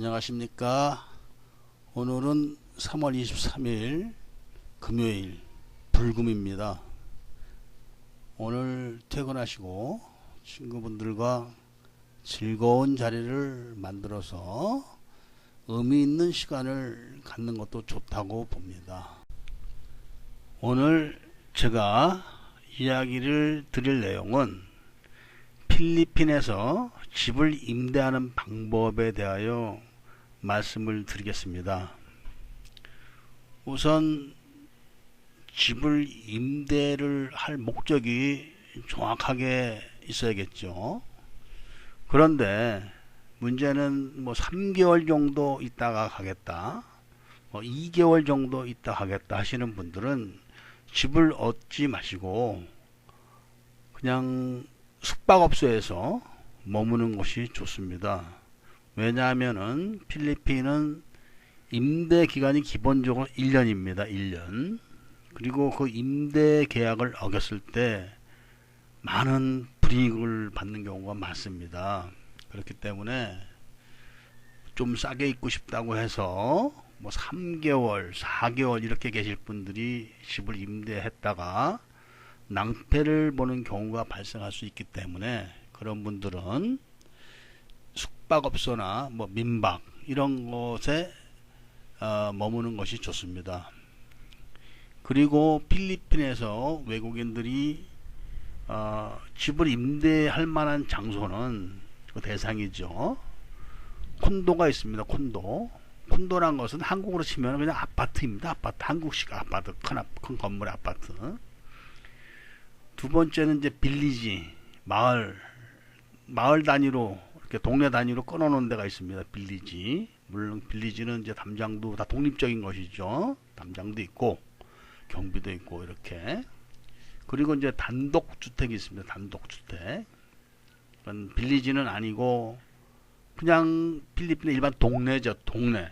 안녕하십니까. 오늘은 3월 23일 금요일 불금입니다. 오늘 퇴근하시고 친구분들과 즐거운 자리를 만들어서 의미 있는 시간을 갖는 것도 좋다고 봅니다. 오늘 제가 이야기를 드릴 내용은 필리핀에서 집을 임대하는 방법에 대하여 말씀을 드리겠습니다. 우선 집을 임대를 할 목적이 정확하게 있어야겠죠. 그런데 문제는 3개월 정도 있다가 가겠다, 2개월 정도 있다 가겠다 하시는 분들은 집을 얻지 마시고 그냥 숙박업소에서 머무는 것이 좋습니다. 왜냐하면은 필리핀은 임대 기간이 기본적으로 1년입니다. 1년. 그리고 그 임대 계약을 어겼을 때 많은 불이익을 받는 경우가 많습니다. 그렇기 때문에 좀 싸게 있고 싶다고 해서 3개월, 4개월 이렇게 계실 분들이 집을 임대했다가 낭패를 보는 경우가 발생할 수 있기 때문에 그런 분들은 숙박업소나 민박 이런 곳에 머무는 것이 좋습니다. 그리고 필리핀에서 외국인들이 집을 임대할 만한 장소는 대상이죠. 콘도가 있습니다. 콘도란 것은 한국으로 치면 그냥 아파트입니다. 아파트, 한국식 아파트, 큰 건물의 아파트. 두 번째는 이제 빌리지, 마을 단위로, 이렇게 동네 단위로 끊어놓은 데가 있습니다. 빌리지. 물론 빌리지는 이제 담장도 다 독립적인 것이죠. 담장도 있고, 경비도 있고, 이렇게. 그리고 이제 단독주택이 있습니다. 단독주택. 그건 빌리지는 아니고, 그냥 필리핀의 일반 동네죠. 동네.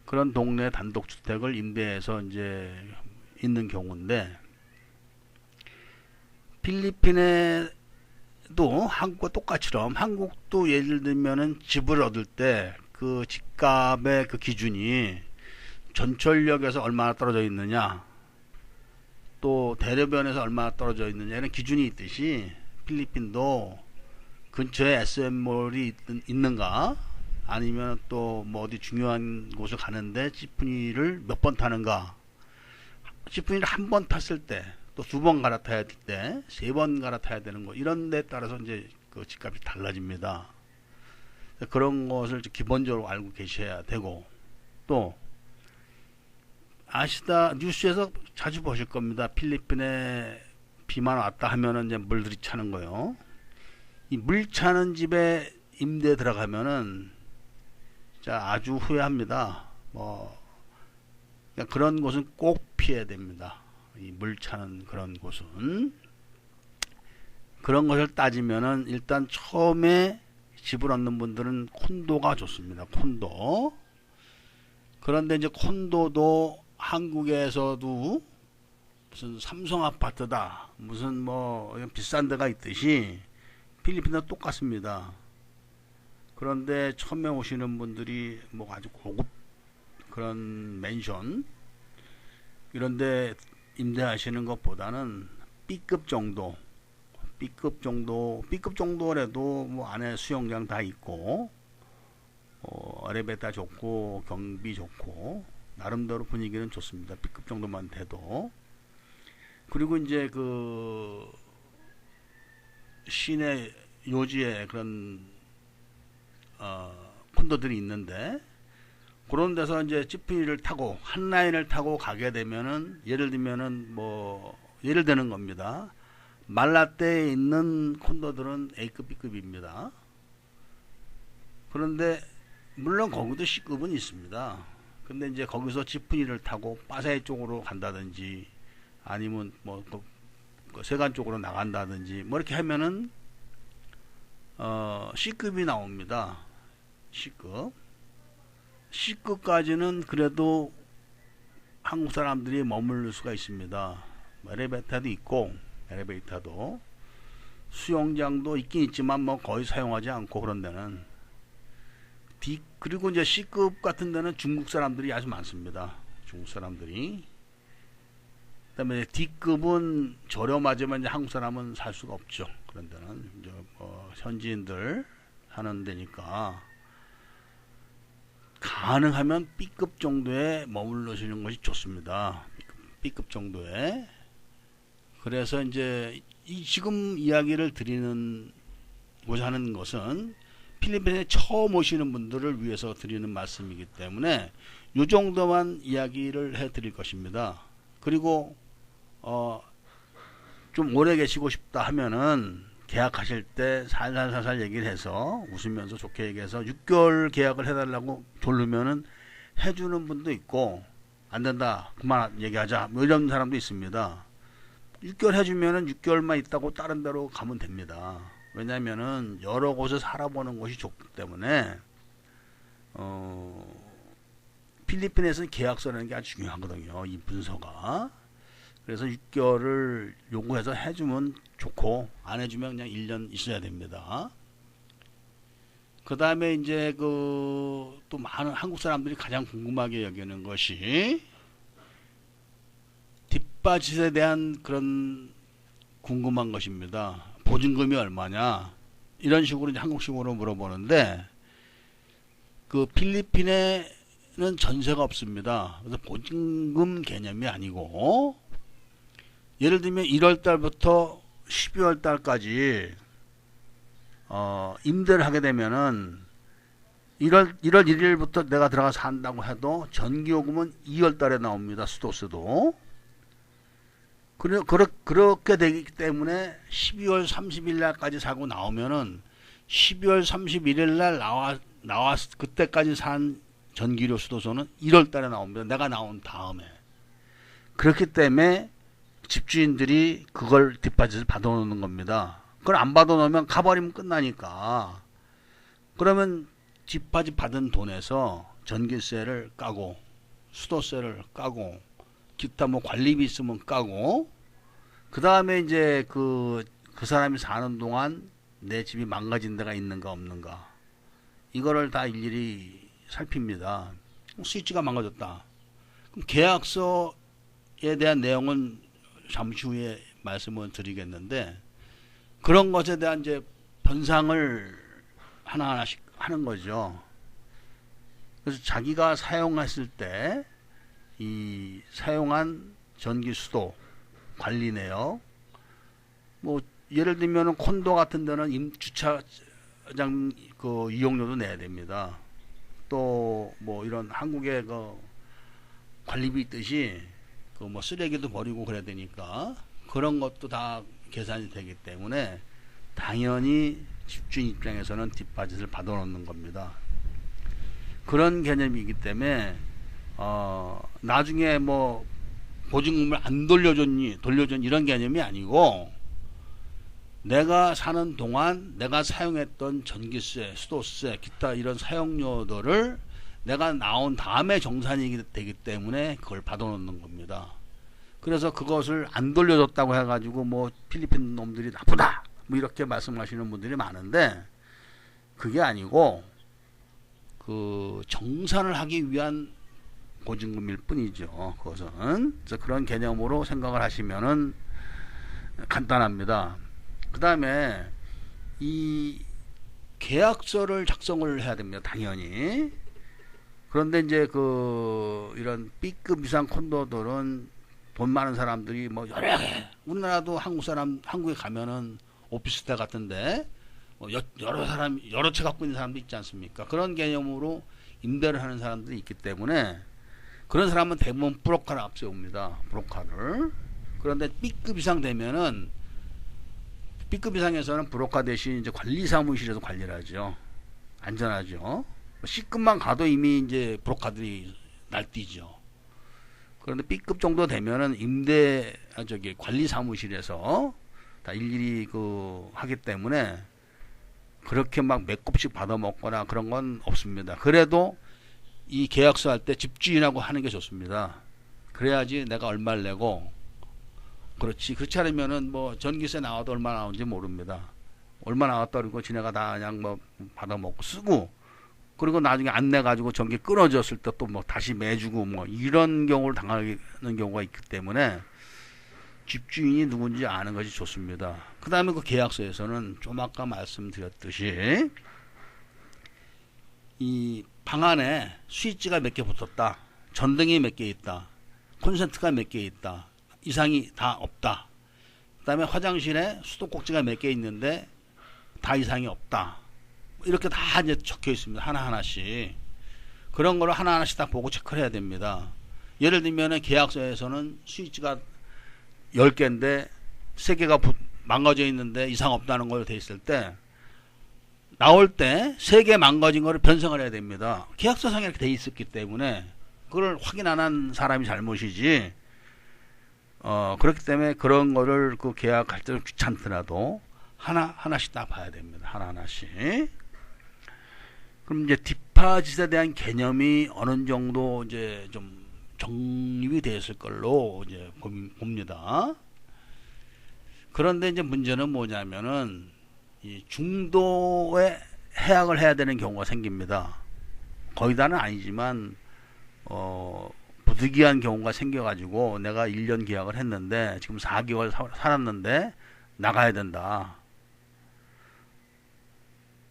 그런 동네 단독주택을 임대해서 이제 있는 경우인데, 필리핀에도 한국과 똑같이럼 한국도 예를 들면은 집을 얻을 때 그 집값의 그 기준이 전철역에서 얼마나 떨어져 있느냐, 또 대로변에서 얼마나 떨어져 있느냐 이런 기준이 있듯이 필리핀도 근처에 SM몰이 있는가, 아니면 또 어디 중요한 곳을 가는데 지프니를 몇 번 타는가, 지프니를 한 번 탔을 때 또 2번 갈아타야 될 때, 3번 갈아타야 되는 거, 이런 데 따라서 이제 그 집값이 달라집니다. 그런 것을 기본적으로 알고 계셔야 되고, 또 뉴스에서 자주 보실 겁니다. 필리핀에 비만 왔다 하면은 이제 물들이 차는 거요. 이 물 차는 집에 임대 들어가면은 아주 후회합니다. 그런 곳은 꼭 피해야 됩니다. 이 물 차는 그런 곳은. 그런 것을 따지면은 일단 처음에 집을 얻는 분들은 콘도가 좋습니다. 콘도. 그런데 이제 콘도도 한국에서도 무슨 삼성 아파트다, 무슨 비싼 데가 있듯이 필리핀도 똑같습니다. 그런데 처음에 오시는 분들이 아주 고급 그런 맨션 이런데 임대하시는 것보다는 B급 정도라도 안에 수영장 다 있고, 엘리베이터 좋고, 경비 좋고, 나름대로 분위기는 좋습니다. B급 정도만 돼도. 그리고 이제 그 시내 요지에 그런 콘도들이 있는데, 그런 데서 이제 지프니를 타고 한 라인을 타고 가게 되면은 예를 들면은 예를 드는 겁니다. 말라떼에 있는 콘도들은 A급, B급입니다. 그런데 물론 거기도 C급은 있습니다. 근데 이제 거기서 지프니를 타고 파사이 쪽으로 간다든지, 아니면 세관 쪽으로 나간다든지 이렇게 하면은 C급이 나옵니다. C급까지는 그래도 한국 사람들이 머무를 수가 있습니다. 엘리베이터도 있고, 수영장도 있긴 있지만 거의 사용하지 않고, 그런 데는. 그리고 이제 C급 같은 데는 중국 사람들이 아주 많습니다. 중국 사람들이. 그다음에 D급은 저렴하지만 이제 한국 사람은 살 수가 없죠. 그런 데는 이제 현지인들 사는 데니까 가능하면 B급 정도에 머물러시는 것이 좋습니다. B급 정도에. 그래서 이제 지금 이야기를 드리고자 하는 것은 필리핀에 처음 오시는 분들을 위해서 드리는 말씀이기 때문에 이 정도만 이야기를 해 드릴 것입니다. 그리고 좀 오래 계시고 싶다 하면은 계약하실 때 살살살살 얘기를 해서 웃으면서 좋게 얘기해서 6개월 계약을 해달라고 돌르면은 해주는 분도 있고, 안 된다 그만 얘기하자 뭐 이런 사람도 있습니다. 6개월 해주면은 6개월만 있다고 다른 데로 가면 됩니다. 왜냐면은 여러 곳을 살아보는 것이 좋기 때문에 필리핀에서는 계약서라는 게 아주 중요하거든요. 이 문서가. 그래서 6개월을 요구해서 해주면 좋고, 안 해주면 그냥 1년 있어야 됩니다. 그 다음에 이제 또 많은 한국 사람들이 가장 궁금하게 여기는 것이 뒷바짓에 대한 그런 궁금한 것입니다. 보증금이 얼마냐? 이런 식으로 이제 한국식으로 물어보는데, 그 필리핀에는 전세가 없습니다. 그래서 보증금 개념이 아니고, 예를 들면 1월 달부터 12월 달까지 임대를 하게 되면은 1월 1일부터 내가 들어가서 산다고 해도 전기요금은 2월 달에 나옵니다. 수도세도. 그렇게 되기 때문에 12월 30일 날까지 사고 나오면은 12월 31일 날 그때까지 산 전기료 수도세는 1월 달에 나옵니다. 내가 나온 다음에. 그렇기 때문에 집주인들이 그걸 뒷바짓을 받아놓는 겁니다. 그걸 안 받아놓으면 가버리면 끝나니까. 그러면 뒷바짓 받은 돈에서 전기세를 까고, 수도세를 까고, 기타 뭐 관리비 있으면 까고, 그 다음에 이제 그 사람이 사는 동안 내 집이 망가진 데가 있는가 없는가, 이거를 다 일일이 살핍니다. 스위치가 망가졌다. 그럼 계약서에 대한 내용은 잠시 후에 말씀을 드리겠는데, 그런 것에 대한 이제 변상을 하나하나씩 하는 거죠. 그래서 자기가 사용했을 때 이 사용한 전기 수도 관리 내역, 뭐 예를 들면 콘도 같은 데는 주차장 그 이용료도 내야 됩니다. 또 뭐 이런 한국의 그 관리비 있듯이 그 뭐 쓰레기도 버리고 그래야 되니까 그런 것도 다 계산이 되기 때문에 당연히 집주인 입장에서는 뒷바짓을 받아놓는 겁니다. 그런 개념이기 때문에 나중에 뭐 보증금을 안 돌려줬니 이런 개념이 아니고, 내가 사는 동안 내가 사용했던 전기세, 수도세, 기타 이런 사용료들을 내가 나온 다음에 정산이 되기 때문에 그걸 받아놓는 겁니다. 그래서 그것을 안 돌려줬다고 해가지고 뭐 필리핀 놈들이 나쁘다 뭐 이렇게 말씀하시는 분들이 많은데, 그게 아니고 그 정산을 하기 위한 보증금일 뿐이죠. 그것은. 그래서 그런 개념으로 생각을 하시면은 간단합니다. 그 다음에 이 계약서를 작성을 해야 됩니다. 당연히. 그런데 이제 이런 B급 이상 콘도들은 돈 많은 사람들이 뭐 여러 개, 우리나라도 한국에 가면은 오피스텔 같은데 뭐 여러 채 갖고 있는 사람도 있지 않습니까? 그런 개념으로 임대를 하는 사람들이 있기 때문에 그런 사람은 대부분 브로커를 앞세웁니다. 브로커를. 그런데 B급 이상 되면은, B급 이상에서는 브로커 대신 이제 관리사무실에서 관리를 하죠. 안전하죠. C급만 가도 이미 이제 브로커들이 날뛰죠. 그런데 B급 정도 되면은 관리사무실에서 다 일일이 하기 때문에 그렇게 막 몇 곱씩 받아 먹거나 그런 건 없습니다. 그래도 이 계약서 할 때 집주인하고 하는 게 좋습니다. 그래야지 내가 얼마를 내고, 그렇지 않으면은 뭐 전기세 나와도 얼마 나오는지 모릅니다. 얼마 나왔다 그러고 지네가 다 그냥 뭐 받아 먹고 쓰고, 그리고 나중에 안 내가지고 전기 끊어졌을 때 또 뭐 다시 매주고 뭐 이런 경우를 당하는 경우가 있기 때문에 집주인이 누군지 아는 것이 좋습니다. 그 다음에 그 계약서에서는 좀 아까 말씀드렸듯이 이 방 안에 스위치가 몇 개 붙었다, 전등이 몇 개 있다, 콘센트가 몇 개 있다, 이상이 다 없다. 그 다음에 화장실에 수도꼭지가 몇 개 있는데 다 이상이 없다. 이렇게 다 이제 적혀 있습니다. 하나하나씩. 그런 거를 하나하나씩 다 보고 체크를 해야 됩니다. 예를 들면 계약서에서는 스위치가 10개인데 3개가 망가져 있는데 이상 없다는 걸로 돼 있을 때 나올 때 3개 망가진 거를 변성을 해야 됩니다. 계약서상에 이렇게 돼 있었기 때문에 그걸 확인 안 한 사람이 잘못이지. 그렇기 때문에 그런 거를 그 계약할 때 귀찮더라도 하나씩 다 봐야 됩니다. 하나하나씩. 그럼 이제 디파짓에 대한 개념이 어느 정도 이제 좀 정립이 되었을 걸로 이제 봅니다. 그런데 이제 문제는 뭐냐면은 이 중도에 해약을 해야 되는 경우가 생깁니다. 거의 다는 아니지만 부득이한 경우가 생겨가지고 내가 1년 계약을 했는데 지금 4개월 살았는데 나가야 된다.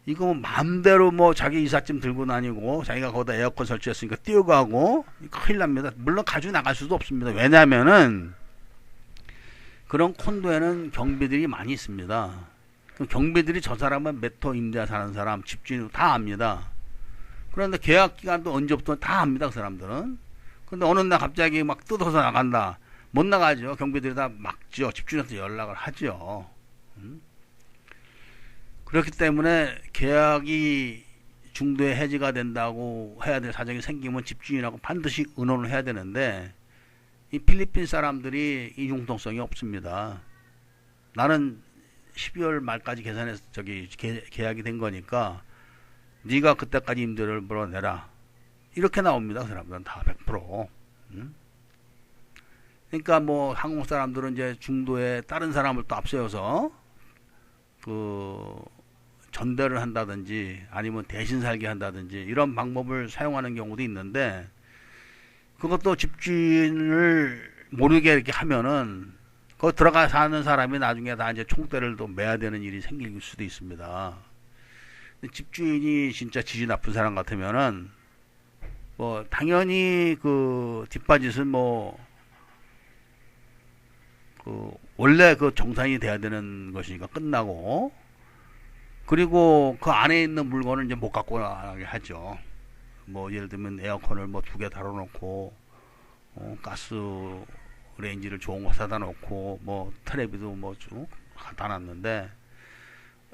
이거 뭐 마음대로 뭐 자기 이삿짐 들고 다니고 자기가 거기다 에어컨 설치했으니까 뛰어가고 큰일 납니다. 물론 가지고 나갈 수도 없습니다. 왜냐면은 그런 콘도에는 경비들이 많이 있습니다. 경비들이 저 사람은 몇 호 임대하 사는 사람, 집주인 다 압니다. 그런데 계약 기간도 언제부터 다 압니다. 그 사람들은. 근데 어느 날 갑자기 막 뜯어서 나간다. 못 나가죠. 경비들이 다 막죠. 집주인한테 연락을 하죠. 그렇기 때문에 계약이 중도에 해지가 된다고 해야 될 사정이 생기면 집주인하고 반드시 의논을 해야 되는데 이 필리핀 사람들이 이 융통성이 없습니다. 나는 12월 말까지 계산해서 계약이 된 거니까 네가 그때까지 임대료를 물어내라. 이렇게 나옵니다. 그 사람들은 다 100%. 그러니까 뭐 한국 사람들은 이제 중도에 다른 사람을 또 앞세워서 그 전대를 한다든지 아니면 대신 살게 한다든지 이런 방법을 사용하는 경우도 있는데 그것도 집주인을 모르게 이렇게 하면은 거기 들어가 사는 사람이 나중에 다 이제 총대를 또 매야 되는 일이 생길 수도 있습니다. 집주인이 진짜 지지 나쁜 사람 같으면은 뭐 당연히 그 뒷바짓은 뭐 그 원래 그 정산이 돼야 되는 것이니까 끝나고 그리고 그 안에 있는 물건을 이제 못 갖고 나가게 하죠. 뭐 예를 들면 에어컨을 뭐 2개 달아놓고 가스 레인지를 좋은 거 사다 놓고 뭐 텔레비도 뭐 쭉 갖다 놨는데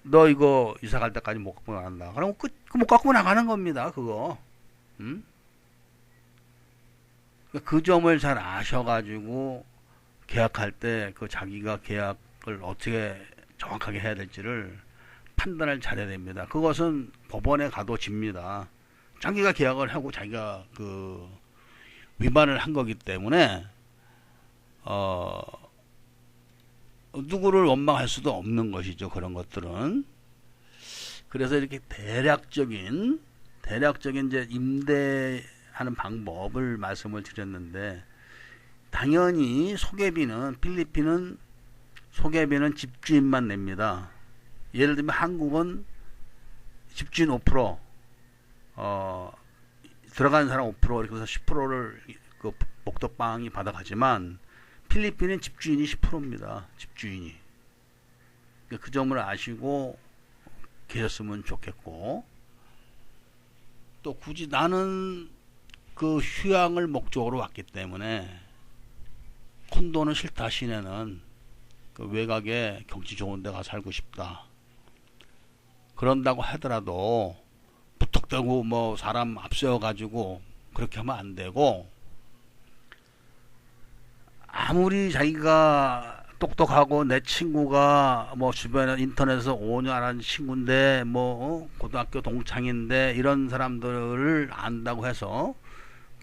너 이거 이사 갈 때까지 못 갖고 나간다. 그럼 못 갖고 나가는 겁니다. 그거. 그 점을 잘 아셔가지고 계약할 때 그 자기가 계약을 어떻게 정확하게 해야 될지를 판단을 잘해야 됩니다. 그것은 법원에 가도 집니다. 자기가 계약을 하고 자기가 그 위반을 한 거기 때문에 누구를 원망할 수도 없는 것이죠. 그런 것들은. 그래서 이렇게 대략적인 이제 임대하는 방법을 말씀을 드렸는데 당연히 소개비는 필리핀은 소개비는 집주인만 냅니다. 예를 들면 한국은 집주인 5% 들어가는 사람 5% 이렇게 해서 10%를 그 목돈방이 받아가지만 필리핀은 집주인이 10%입니다. 집주인이. 그 점을 아시고 계셨으면 좋겠고 또 굳이 나는 그 휴양을 목적으로 왔기 때문에 콘도는 싫다 시내는 그 외곽에 경치 좋은 데 가서 살고 싶다. 그런다고 하더라도 부탁되고 뭐 사람 앞세워 가지고 그렇게 하면 안 되고 아무리 자기가 똑똑하고 내 친구가 뭐 주변에 인터넷에서 5년 한 친구인데 뭐 고등학교 동창인데 이런 사람들을 안다고 해서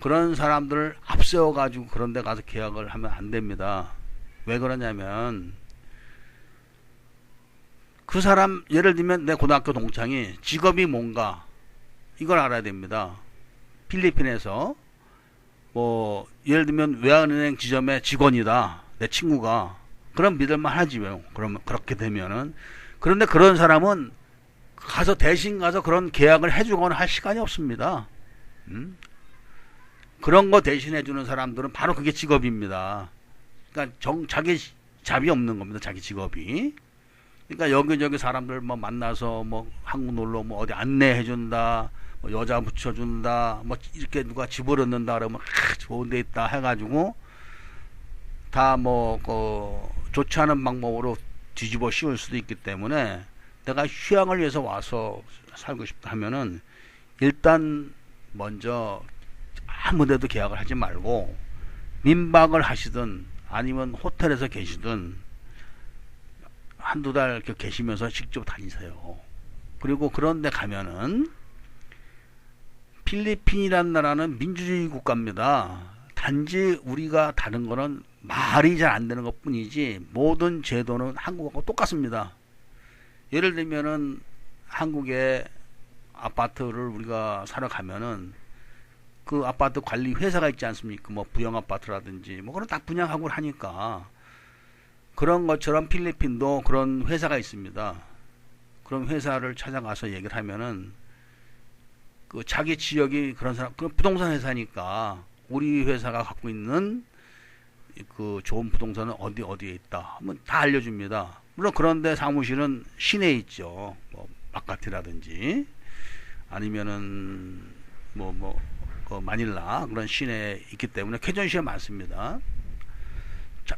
그런 사람들을 앞세워 가지고 그런 데 가서 계약을 하면 안 됩니다. 왜 그러냐면 그 사람 예를 들면 내 고등학교 동창이 직업이 뭔가 이걸 알아야 됩니다. 필리핀에서 뭐 예를 들면 외환은행 지점의 직원이다, 내 친구가, 그럼 믿을만 하지요. 그러면 그렇게 되면은. 그런데 그런 사람은 가서 대신 가서 그런 계약을 해주거나 할 시간이 없습니다. 그런 거 대신해 주는 사람들은 바로 그게 직업입니다. 그러니까 자기 잡이 없는 겁니다. 자기 직업이. 그러니까 여기저기 사람들 뭐 만나서 뭐 한국 놀러 뭐 어디 안내해 준다, 뭐 여자 붙여준다, 뭐 이렇게 누가 집을 얻는다 그러면 좋은 데 있다 해가지고 다 뭐 좋지 않은 방법으로 뒤집어 씌울 수도 있기 때문에, 내가 휴양을 위해서 와서 살고 싶다 하면은 일단 먼저 아무 데도 계약을 하지 말고 민박을 하시든 아니면 호텔에서 계시든 한두 달 계시면서 직접 다니세요. 그리고 그런 데 가면은, 필리핀이라는 나라는 민주주의 국가입니다. 단지 우리가 다른 거는 말이 잘 안 되는 것 뿐이지 모든 제도는 한국하고 똑같습니다. 예를 들면은 한국의 아파트를 우리가 사러 가면은 그 아파트 관리 회사가 있지 않습니까? 뭐 부영 아파트라든지 뭐 그런 딱 분양하고 하니까, 그런 것처럼 필리핀도 그런 회사가 있습니다. 그런 회사를 찾아가서 얘기를 하면은 그 자기 지역이 그런 사람, 그 부동산 회사니까 우리 회사가 갖고 있는 그 좋은 부동산은 어디에 있다 하면 다 알려줍니다. 물론 그런데 사무실은 시내에 있죠. 뭐 마카티라든지 아니면은 그 마닐라 그런 시내에 있기 때문에 캐전시에 많습니다.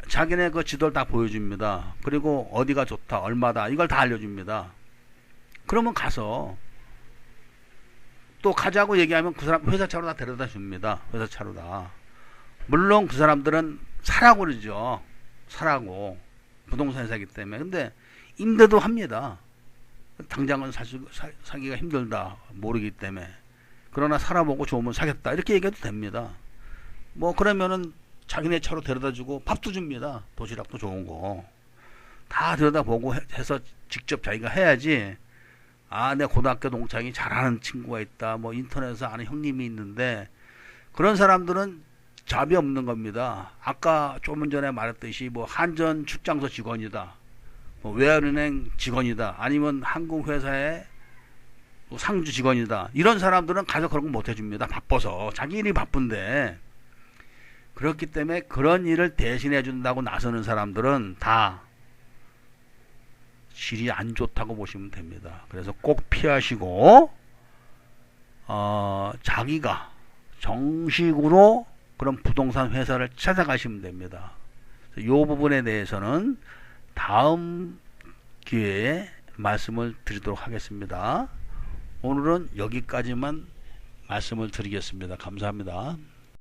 자기네 그 지도를 다 보여줍니다. 그리고 어디가 좋다, 얼마다, 이걸 다 알려줍니다. 그러면 가서 또 가자고 얘기하면 그 사람 회사 차로 다 데려다 줍니다. 회사 차로 다. 물론 그 사람들은 사라고 그러죠. 사라고. 부동산 회사이기 때문에. 근데 임대도 합니다. 당장은 사기가 힘들다, 모르기 때문에. 그러나 살아보고 좋으면 사겠다, 이렇게 얘기해도 됩니다. 뭐 그러면은 자기네 차로 데려다 주고 밥도 줍니다. 도시락도 좋은 거 다 들여다보고 해서 직접 자기가 해야지. 아, 내 고등학교 동창이 잘하는 친구가 있다, 뭐 인터넷에서 아는 형님이 있는데, 그런 사람들은 잡이 없는 겁니다. 아까 조금 전에 말했듯이 뭐 한전 출장소 직원이다, 뭐 외환은행 직원이다, 아니면 한국 회사의 상주 직원이다, 이런 사람들은 가서 그런 거 못 해줍니다. 바빠서. 자기 일이 바쁜데. 그렇기 때문에 그런 일을 대신해 준다고 나서는 사람들은 다 질이 안 좋다고 보시면 됩니다. 그래서 꼭 피하시고, 자기가 정식으로 그런 부동산 회사를 찾아가시면 됩니다. 이 부분에 대해서는 다음 기회에 말씀을 드리도록 하겠습니다. 오늘은 여기까지만 말씀을 드리겠습니다. 감사합니다.